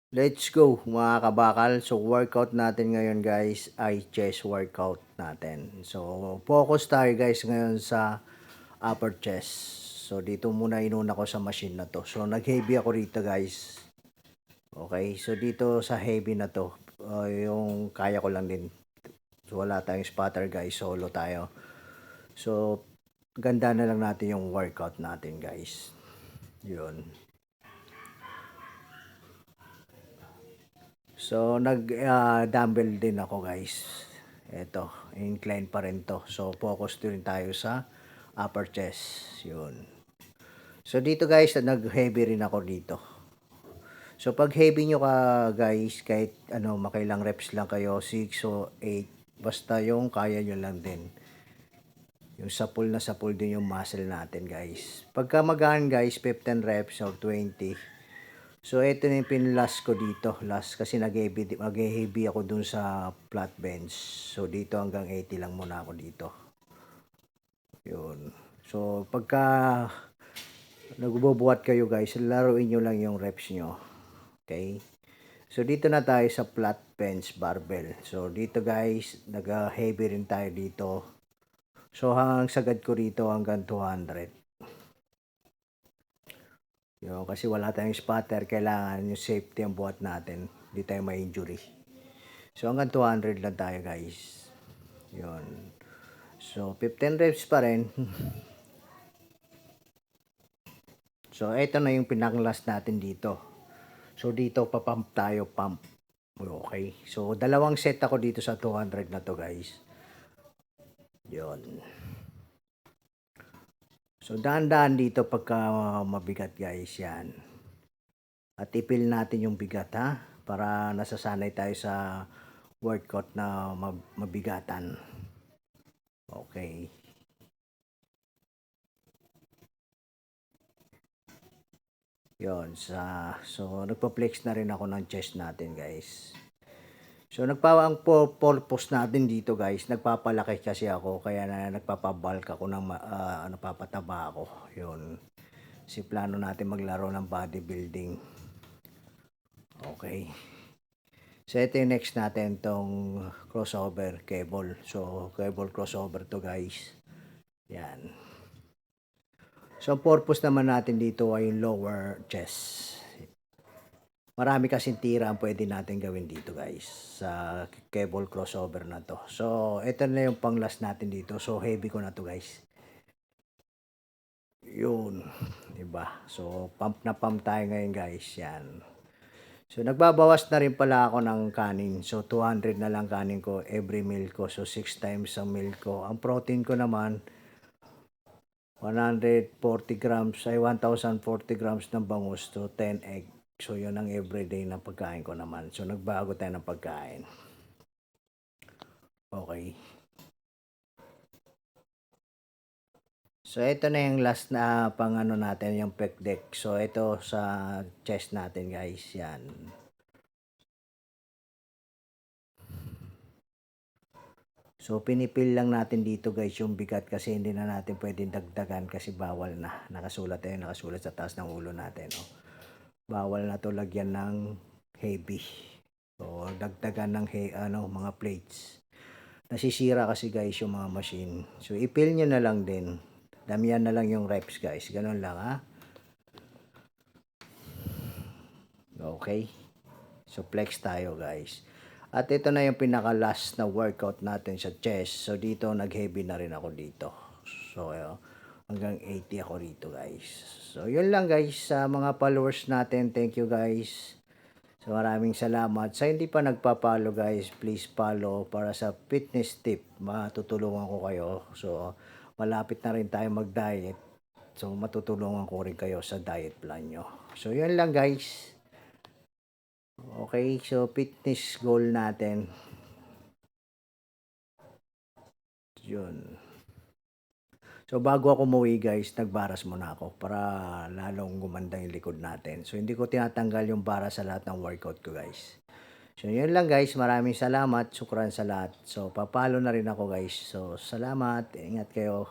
Let's go mga kabakal. So workout natin ngayon guys ay chest workout natin. So focus tayo guys ngayon sa upper chest. So dito muna inuna ko sa machine na to. So nag-heavy ako rito guys. Okay, so dito sa heavy na to, yung kaya ko lang din. So wala tayong spotter guys, solo tayo. So ganda na lang natin yung workout natin guys. Yun. So, nag-dumbbell din ako guys. Ito, incline pa rin to. So, focus din tayo sa upper chest. Yun. So, dito guys, nag-heavy rin ako dito. So, pag heavy nyo ka guys, kahit makailang reps lang kayo, 6 o 8, basta yung kaya nyo lang din. Yung sapul na sapul din yung muscle natin guys. Pagka magaan guys, 15 reps or 20, so, ito na yung pinlast ko dito. Last kasi nag-heavy ako dun sa flat bench. So, dito hanggang 80 lang muna ako dito. Yun. So, pagka nagbubuhat kayo guys, laruin nyo lang yung reps nyo. Okay? So, dito na tayo sa flat bench barbell. So, dito guys, nag-heavy rin tayo dito. So, hanggang sagad ko rito hanggang 200. Yun, kasi wala tayong spotter, kailangan yung safety ang buhat natin. Hindi tayo may injury. So hanggang 200 lang tayo guys. Yun. So 15 reps pa rin. So ito na yung pinaka-last natin dito. So dito pa-pump tayo, pump. Okay. So dalawang set ako dito sa 200 na to guys. Yun. So dahan-dahan dito pagka mabigat guys yan. At ipil natin yung bigat ha. Para nasasanay tayo sa workout na mabigatan. Okay. Yon so nagpa-flex na rin ako ng chest natin guys. So ang purpose natin dito guys, nagpapalaki kasi ako kaya nagpapabulk ako ng napapataba ako. Yon. Si plano natin maglaro ng bodybuilding. Okay. So ito yung next natin tong crossover cable. So cable crossover to guys. Yan. So ang purpose naman natin dito ay yung lower chest. Marami kasing tira ang pwede natin gawin dito guys sa cable crossover na to. So ito na yung pang last natin dito. So heavy ko na to guys. Yun, 'di ba? So pump na pump tayo ngayon guys, 'yan. So nagbabawas na rin pala ako ng kanin. So 200 na lang kanin ko every meal ko. So 6 times ang meal ko. Ang protein ko naman 140 grams ay 1,040 grams ng bangus to 10 egg. So, yun ang everyday na pagkain ko naman. So, nagbago tayo ng pagkain. Okay. So, ito na yung last na pang natin, yung pec deck. So, ito sa chest natin guys. Yan. So, pinipil lang natin dito guys yung bigat kasi hindi na natin pwedeng dagdagan kasi bawal na. Nakasulat sa taas ng ulo natin. Oh. Bawal na to lagyan ng heavy. So, dagdagan ng mga plates. Nasisira kasi guys yung mga machine. So, ipil nyo na lang din. Damihan na lang yung reps guys. Ganun lang ha. Okay. So, flex tayo guys. At ito na yung pinaka last na workout natin sa chest. So, dito nag-heavy na rin ako dito. So, hanggang 80 ako rito guys. So, yun lang guys sa mga followers natin. Thank you guys. So maraming salamat. Sa hindi pa nagpa-follow guys, please follow para sa fitness tip. Matutulungan ko kayo. So malapit na rin tayo mag-diet. So matutulungan ko rin kayo sa diet plan nyo. So yun lang guys. Okay, so fitness goal natin. Yun. So bago ako umuwi guys, nagbaras muna ako para lalong gumanda yung likod natin. So hindi ko tinatanggal yung bara sa lahat ng workout ko guys. So yun lang guys, maraming salamat, sukran sa lahat. So papalo na rin ako guys. So salamat, ingat kayo.